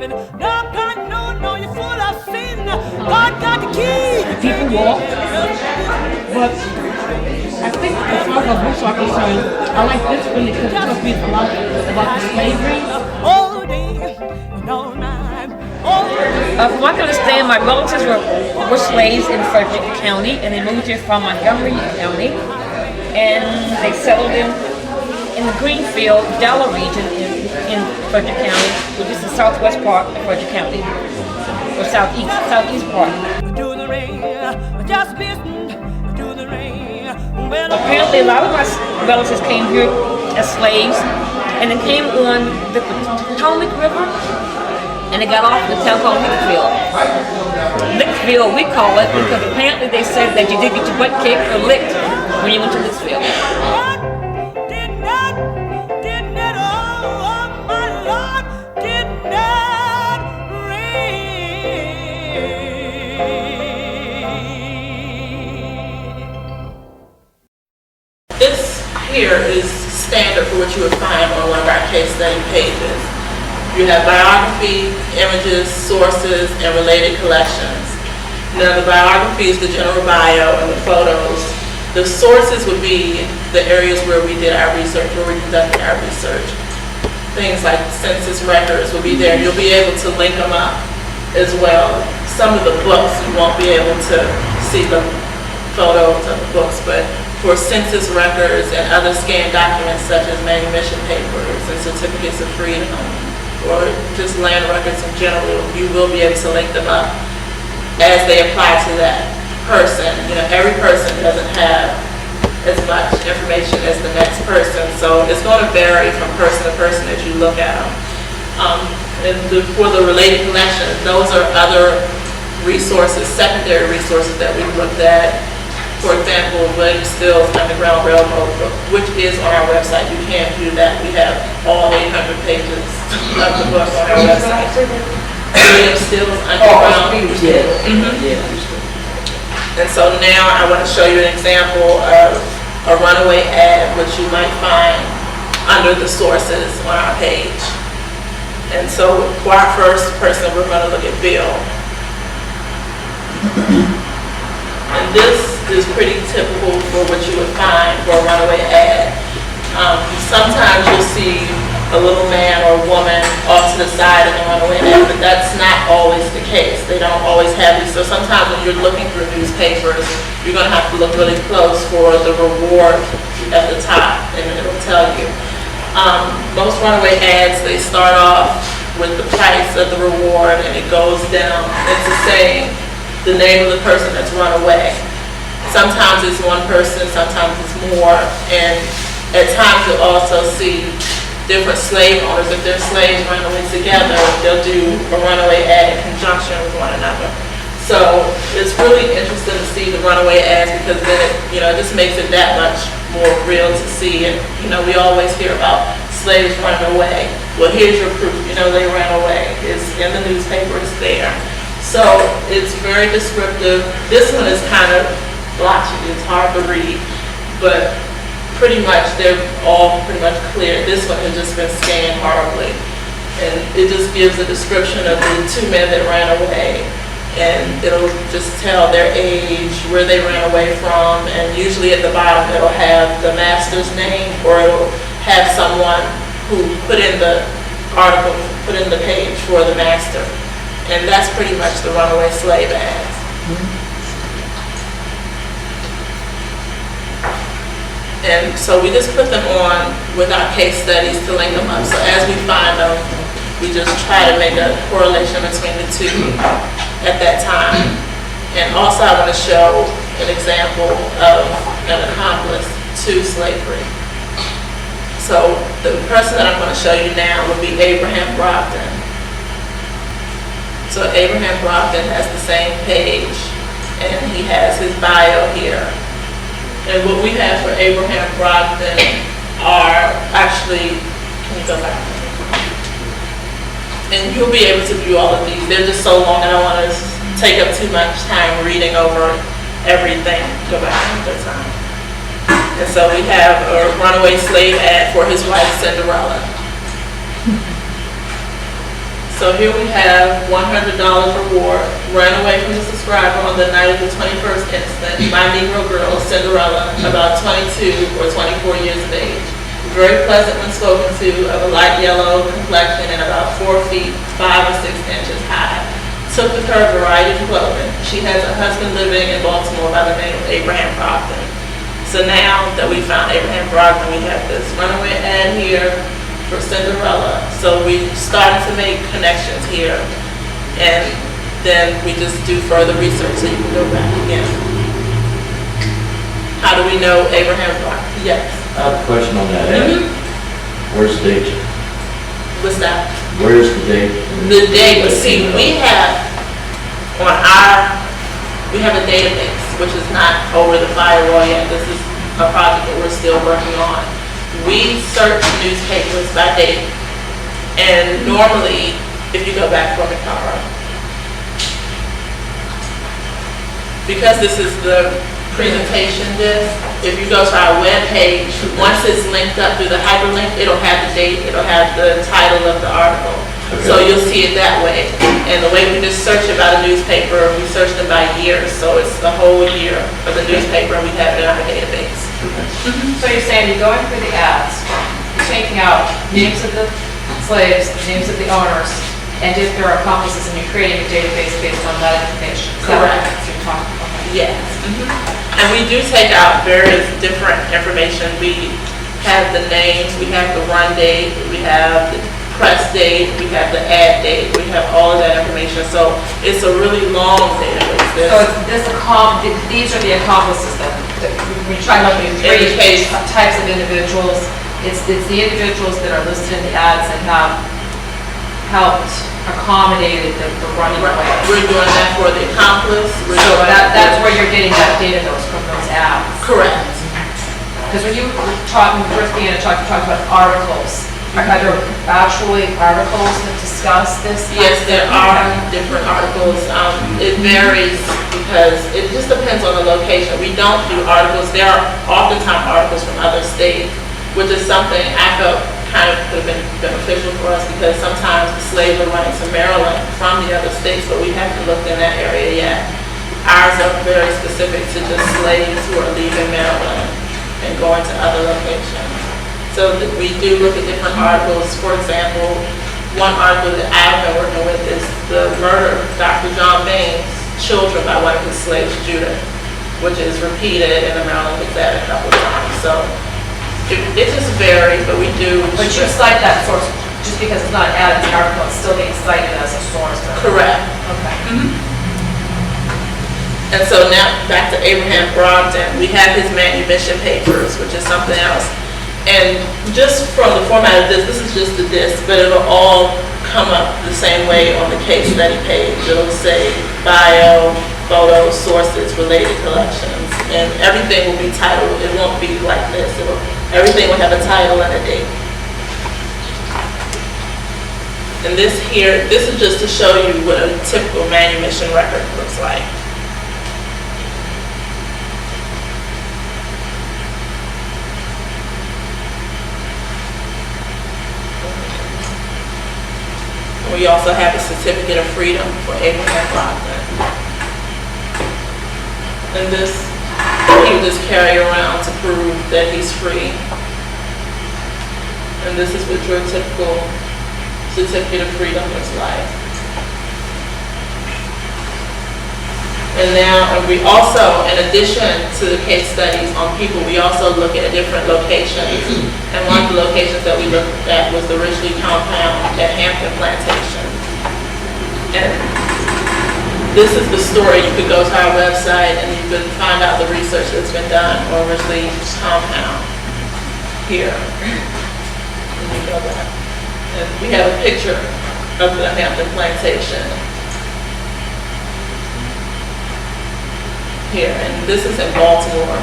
living. No, God, no, you're full of sin. God got the key. People walk, but I think as far as books are concerned, I like this one because it tells me a lot about slavery. All day and all night. From what I can understand, my relatives were slaves in Frederick County, and they moved here from Montgomery County, and they settled in the Greenfield, Delaware region in Frederick County, which is the southwest part of Frederick County, or southeast part. Do the rain, just listen to the rain. Apparently, a lot of my relatives came here as slaves, and they came on the Potomac River, and they got off the town called Lickville. Lickville, we call it, because apparently they said that you did get your butt kicked or licked when you went to Lickville. This here is standard for what you would find on one of our case study pages. You have biography, images, sources, and related collections. Now the biography is the general bio and the photos. The sources would be the areas where we did our research, where we conducted our research. Things like census records will be there. You'll be able to link them up as well. Some of the books, you won't be able to see the photos of the books, but for census records and other scanned documents such as manumission papers and certificates of freedom, or just land records in general, you will be able to link them up as they apply to that person. You know, every person doesn't have as much information as the next person, so it's going to vary from person to person as you look at them. For the related collections, those are other resources, secondary resources that we've looked at. For example, William Still's Underground Railroad book, which is on our website. You can do that. We have all 800 pages of the book on our website. William Still's Underground. And so now I want to show you an example of a runaway ad, which you might find under the sources on our page. And so for our first person, we're going to look at Bill. And this is pretty typical for what you would find for a runaway ad. Sometimes you'll see a little man or woman off to the side in the runaway ad, but that's not always the case. They don't always have these. So sometimes when you're looking through newspapers, you're going to have to look really close for the reward at the top, and it'll tell you. Most runaway ads, they start off with the price of the reward, and it goes down. It's the same. The name of the person that's run away. Sometimes it's one person, sometimes it's more, and at times you'll also see different slave owners. If they're slaves running away together, they'll do a runaway ad in conjunction with one another. So it's really interesting to see the runaway ads, because then it just makes it that much more real to see. And we always hear about slaves running away. Well, here's your proof. They ran away. It's in the newspaper. It's there. So it's very descriptive. This one is kind of blotchy. It's hard to read, but pretty much they're all pretty much clear. This one has just been scanned horribly, and it just gives a description of the two men that ran away, and it'll just tell their age, where they ran away from, and usually at the bottom it'll have the master's name, or it'll have someone who put in the article, put in the page for the master. And that's pretty much the runaway slave ads. And so we just put them on with our case studies to link them up. So as we find them, we just try to make a correlation between the two at that time. And also I want to show an example of an accomplice to slavery. So the person that I'm going to show you now would be Abraham Brogdon. So Abraham Brogdon has the same page, and he has his bio here. And what we have for Abraham Brogdon are actually, can you go back? And you'll be able to view all of these. They're just so long, I don't want to take up too much time reading over everything. Go back another time. And so we have a runaway slave ad for his wife Cinderella. So here we have $100 reward, ran away from the subscriber on the night of the 21st incident, my Negro girl, Cinderella, about 22 or 24 years of age. Very pleasant when spoken to, of a light yellow complexion and about 4 feet, 5 or 6 inches high. Took with her a variety of clothing. She has a husband living in Baltimore by the name of Abraham Brogdon. So now that we found Abraham Brogdon, we have this runaway ad here for Cinderella. So we started to make connections here, and then we just do further research so you can go back again. How do we know Abraham Brogdon? Yes. I have a question on that ad. Where's the date? What's that? Where's the date? The date, but see, we have a database, which is not over the firewall yet. This is a project that we're still working on. We search newspapers by date, and normally, if you go back for the cover, because this is the presentation disc, if you go to our web page, once it's linked up through the hyperlink, it'll have the date, it'll have the title of the article. Okay. So you'll see it that way. And the way we just search about a newspaper, we search them by year, so it's the whole year of the newspaper, and we have it in our database. So you're saying you're going through the ads, you're taking out names of the slaves, names of the owners, and if there are accomplices, and you're creating a database based on that information. Is that what Correct. you're talking about? Yes. And we do take out various different information. We have the names, we have the run date, we have the press date, we have the ad date, we have all of that information. So it's a really long database. So these are the accomplices that we're trying to look at three Indicate. types of individuals. It's the individuals that are listed in the ads and have helped accommodated the running away. We're doing that for the accomplice. We're So doing that's where you're getting that data from those ads. correct. Because when you were talking, first began to talk about articles. Are there actually articles that discuss this? Yes, there are different articles. It varies because it just depends on the location. We don't do articles. There are oftentimes articles from other states, which is something I felt kind of could have been beneficial for us because sometimes the slaves are running to Maryland from the other states, but we haven't looked in that area yet. Ours are very specific to just slaves who are leaving Maryland and going to other locations. So we do look at different articles. For example, one article that I've been working with is the murder of Dr. John Bain's children by one of his slaves, Judith, which is repeated in the Maryland Gazette a couple of times. So it just varies, but we do. But you cite that source, just because it's not an ad in the article, it's still being cited as a source. Correct. Okay. And so now back to Abraham Brogdon, we have his manumission papers, which is something else. And just from the format of this is just the disc, but it'll all come up the same way on the case study page. It'll say bio, photos, sources, related collections, and everything will be titled. It won't be like this. Everything will have a title and a date. And this here, this is just to show you what a typical manumission record looks like. We also have a certificate of freedom for Abraham Brogdon. And this, he would just carry around to prove that he's free. And this is what your typical certificate of freedom looks like. And now, we also, in addition to the case studies on people, we also look at different locations. And one of the locations that we looked at was the Ridgely compound at Hampton Plantation. And this is the story. You could go to our website and you could find out the research that's been done on Ridgely compound here. And you go back. And we have a picture of the Hampton Plantation here, and this is in Baltimore.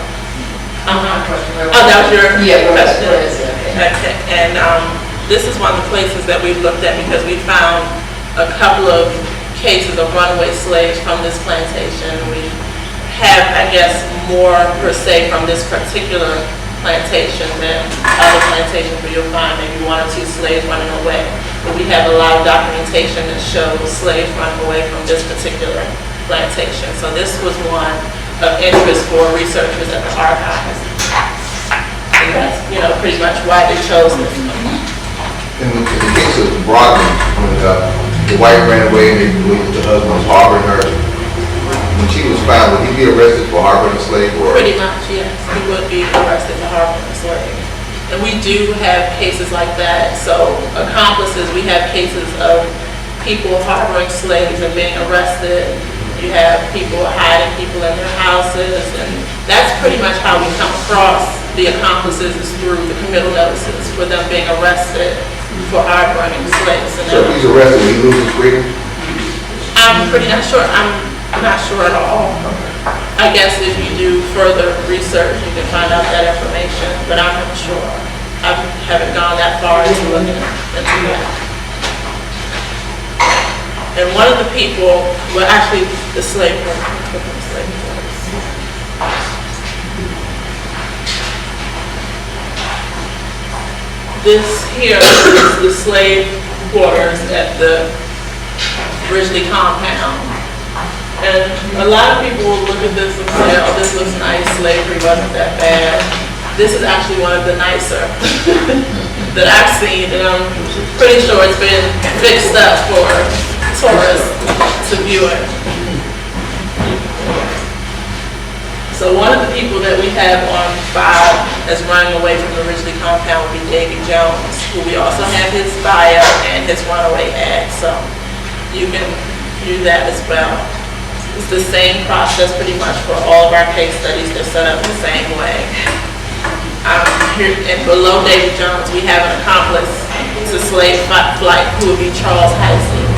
Oh, that was your question? Okay, and this is one of the places that we've looked at because we found a couple of cases of runaway slaves from this plantation. We have, I guess, more per se from this particular plantation than other plantations where you'll find maybe one or two slaves running away. but we have a lot of documentation that shows slaves running away from this particular plantation. So this was one of interest for researchers at the archives. And that's, pretty much why they chose this one. In the case of Broadman, when the wife ran away and they believed the husband was harboring her, when she was found, would he be arrested for harboring a slave? Or? Pretty much, yes. He would be arrested for harboring a slave. And we do have cases like that. So accomplices, we have cases of people harboring slaves and being arrested. You have people hiding people in their houses, and that's pretty much how we come across the accomplices, is through the committal notices for them being arrested for harboring slaves. And so if he's arrested, will he lose his freedom? I'm pretty not sure. I'm not sure at all. I guess if you do further research, you can find out that information, but I'm not sure. I haven't gone that far into looking into that. And one of the people, well, actually, the slave quarters. This here is the slave quarters at the Ridgely compound. And a lot of people will look at this and say, oh, this looks nice, slavery wasn't that bad. This is actually one of the nicer that I've seen, and I'm pretty sure it's been fixed up for tourists to view it. So one of the people that we have on file as running away from the Ridgely compound would be Davy Jones, who we also have his bio and his runaway ad, so you can view that as well. It's the same process pretty much for all of our case studies. They're set up the same way. Here and below David Jones, we have an accomplice to slave flight who would be Charles Heisey.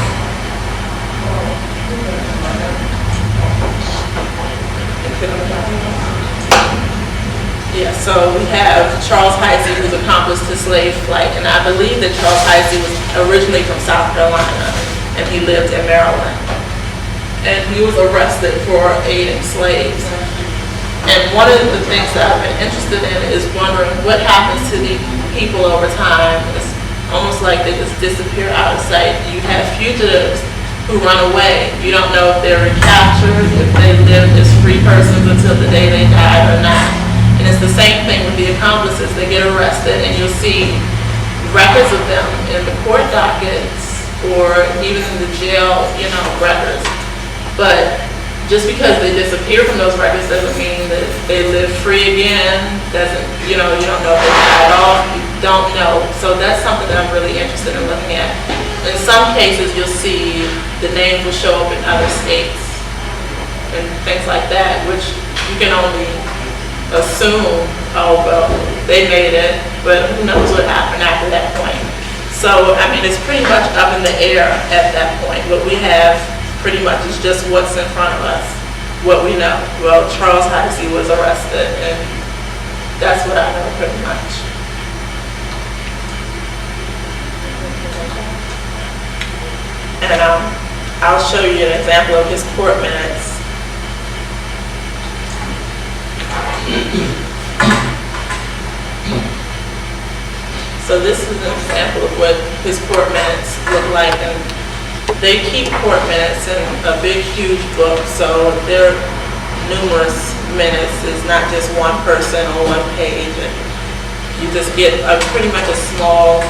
Yeah, so we have Charles Heisey, who's accomplice to slave flight, and I believe that Charles Heisey was originally from South Carolina, and he lived in Maryland. And he was arrested for aiding slaves. And one of the things that I've been interested in is wondering what happens to these people over time. It's almost like they just disappear out of sight. You have fugitives who run away. You don't know if they're recaptured, if they live as free persons until the day they die or not. And it's the same thing with the accomplices. They get arrested and you'll see records of them in the court dockets or even in the jail, records. But just because they disappear from those records doesn't mean that they live free again. You don't know if they died off. You don't know. So that's something that I'm really interested in looking at. In some cases, you'll see the names will show up in other states and things like that, which you can only assume, oh, well, they made it, but who knows what happened after that point. So, it's pretty much up in the air at that point. What we have pretty much is just what's in front of us, what we know. Well, Charles Heisey was arrested, and that's what I know pretty much. And I'll show you an example of his court minutes. So this is an example of what his court minutes look like, and they keep court minutes in a big, huge book, so there are numerous minutes. It's not just one person on one page, and you just get pretty much a small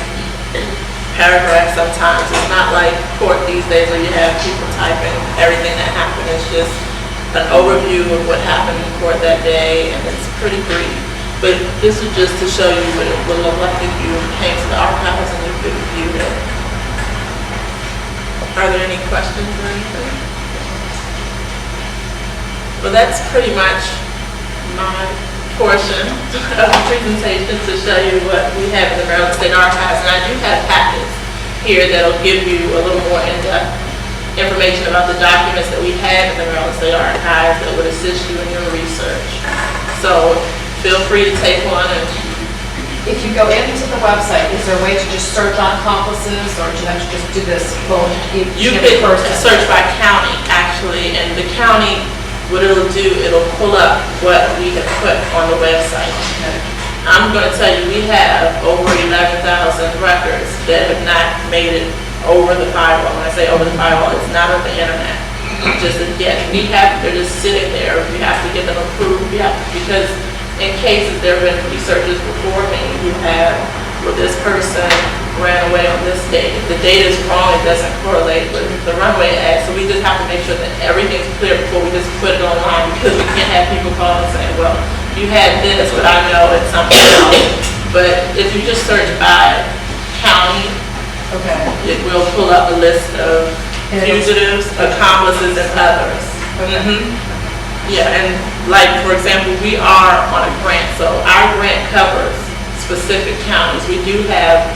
paragraph sometimes. It's not like court these days where you have people typing everything that happened. It's just an overview of what happened in court that day, and it's pretty brief. But this is just to show you what it would look like if you came to the archives and you could view it. Are there any questions or anything? Well, that's pretty much my portion of the presentation to show you what we have in the Maryland State Archives. And I do have packets here that'll give you a little more in-depth information about the documents that we have in the Maryland State Archives that would assist you in your research. So feel free to take one. And if you go into the website, is there a way to just search on accomplices, or do you have to just do this full? You could search by county, actually, and the county, what it'll do, it'll pull up what we have put on the website. Okay. I'm going to tell you, we have over 11,000 records that have not made it over the firewall. When I say over the firewall, it's not on the internet. Just again, they're just sitting there. We have to get them approved. Because in cases there have been researchers before me who have, well, this person ran away on this date. If the date is wrong, it doesn't correlate with the runway ad. So we just have to make sure that everything's clear before we just put it online, because we can't have people call and say, well, you had this, but I know it's something else. But if you just search by county, it will pull up a list of fugitives, accomplices, and others. Yeah, and like, for example, we are on a grant, so our grant covers specific counties. We do have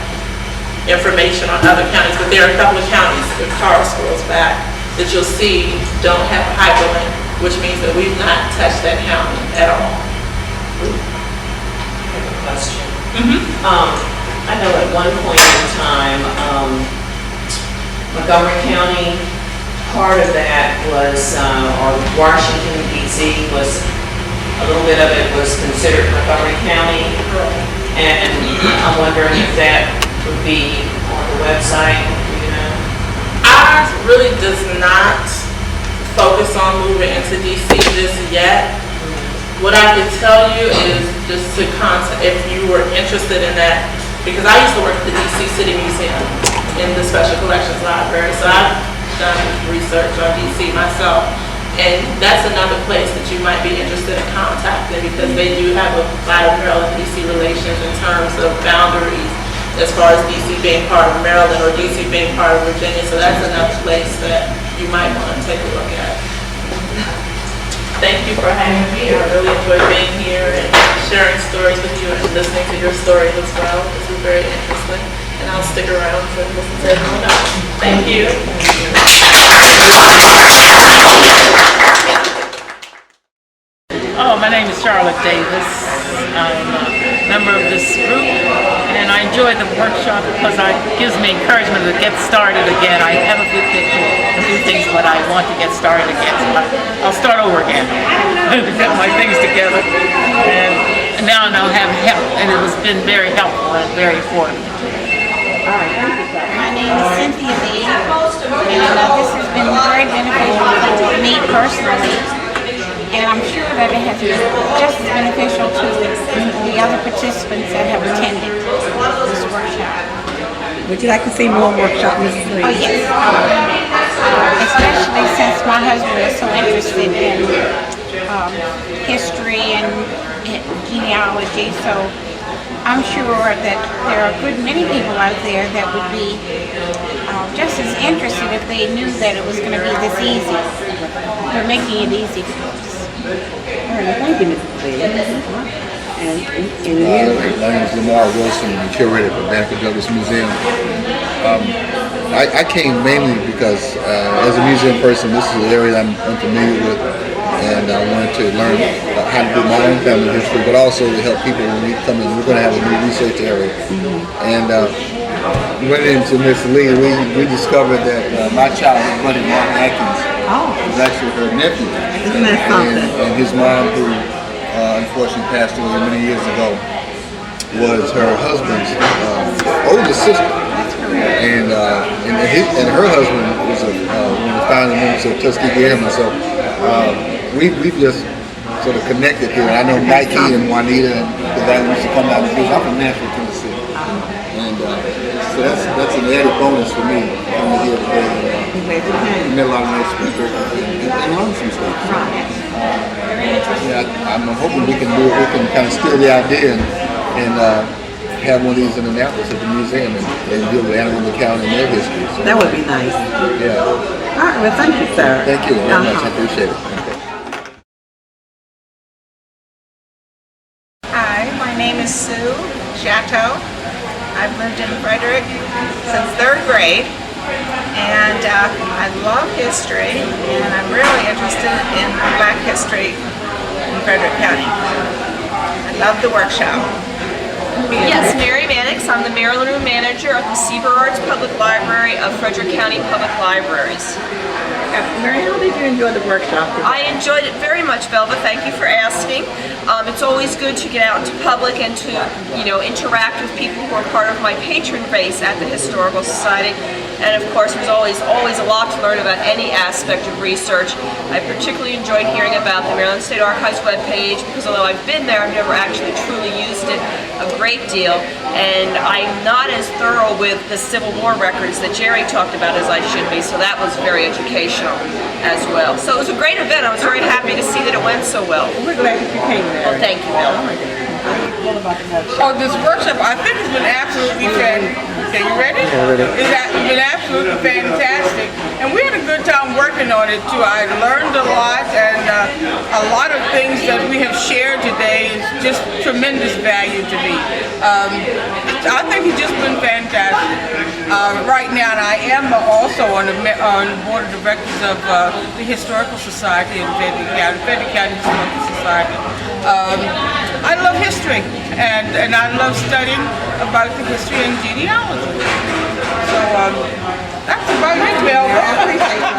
information on other counties, but there are a couple of counties, if Carl scrolls back, that you'll see don't have a hyperlink, which means that we've not touched that county at all. I have a question. I know at one point in time, Montgomery County, part of that was, or Washington DC was, a little bit of it was considered Montgomery County. And I'm wondering if that would be on the website, you know? Ours really does not focus on moving into DC just yet. What I can tell you is just to contact, if you were interested in that, because I used to work at the DC City Museum in the Special Collections Library, so I've done research on DC myself, and that's another place that you might be interested in contacting, because they do have a lot of Maryland-DC relations in terms of boundaries, as far as DC being part of Maryland or DC being part of Virginia, so that's another place that you might want to take a look at. Thank you for having me. I really enjoyed being here and sharing stories with you and listening to your stories as well. This is very interesting, and I'll stick around to listen to everyone else. Thank you. Oh, my name is Charlotte Davis. I'm a member of this group, and I enjoy the workshop because it gives me encouragement to get started again. I have a few things, but I want to get started again. So I'll start over again and get my things together. And now I'll have help, and it has been very helpful and very informative. My name is Cynthia Lee, and this has been very beneficial for me personally, and I'm sure that it has been just as beneficial to the other participants that have attended this workshop. Would you like to see more workshops, Mrs. Lee? Oh yes, especially since my husband is so interested in history and genealogy, so I'm sure that there are a good many people out there that would be just as interested if they knew that it was going to be this easy. They're making it easy for us. All right, thank you, Mrs. Lee. And you? My name is Lamar Wilson, the curator for Banneker Douglas Museum. I came mainly because as a museum person, this is an area that I'm familiar with, and I wanted to learn how to do my own family history, but also to help people when we come in. We're going to have a new research area. And went into Miss Lee, we discovered that my childhood buddy, Mark Atkins, was actually her nephew. Isn't that something? And his mom, who unfortunately passed away many years ago, was her husband's oldest sister. And her husband was one of the founding members of Tuskegee Airmen. So we've just sort of connected here. I know Mikey and Juanita, because I used to come out and visit. I'm from Nashville, Tennessee. And so that's an added bonus for me coming here today. We met a lot of nice people and learned some stuff. I'm hoping we can do it. We can kind of steal the idea and have one of these in Annapolis at the museum and deal with Anne County and their history. So, that would be nice. Yeah. All right, well, thank you, sir. Thank you very much. I appreciate it. Hi, my name is Sue Chateau. I've lived in Frederick since 3rd grade, and I love history, and I'm really interested in Black history in Frederick County. I love the workshop. Yes, Mary Mannix. I'm the Maryland Room Manager of the Seaver Arts Public Library of Frederick County Public Libraries. Mary, how did you enjoy the workshop today? I enjoyed it very much, Belva. Thank you for asking. It's always good to get out into public and to, interact with people who are part of my patron base at the Historical Society. And of course, there's always a lot to learn about any aspect of research. I particularly enjoyed hearing about the Maryland State Archives webpage because although I've been there, I've never actually truly used it a great deal. And I'm not as thorough with the Civil War records that Jerry talked about as I should be, so that was very educational as well. So it was a great event. I was very happy to see that it went so well. We're glad that you came there. Well, thank you, Bill. Oh, this workshop, I think it's been absolutely fantastic. Okay, you ready? It's been absolutely fantastic. And we had a good time working on it too. I learned a lot, and a lot of things that we have shared today is just tremendous value to me. I think it's just been fantastic. Right now, and I am also on the board of directors of the Historical Society in Frederick County Historical Society. I love history, and I love studying about the history and genealogy. So that's about it, Belva.